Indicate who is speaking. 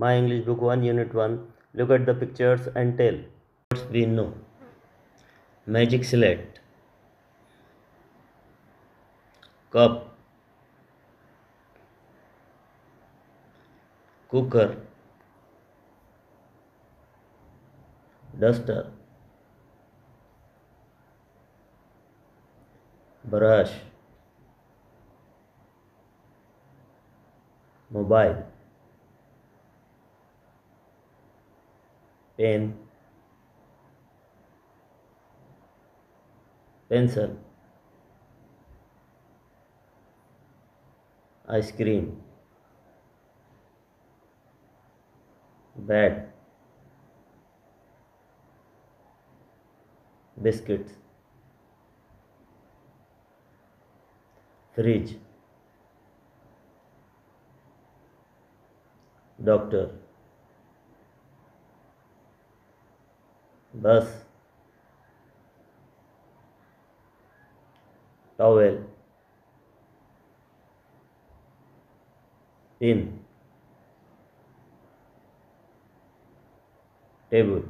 Speaker 1: My English Book 1 Unit 1. Look at the pictures and tell. Words we know. Magic Select. Cup. Cooker. Duster. Brush. Mobile. Pen. Pencil. Ice cream. Bat. Biscuits. Fridge. Doctor. Bus. Towel. Pin. Table.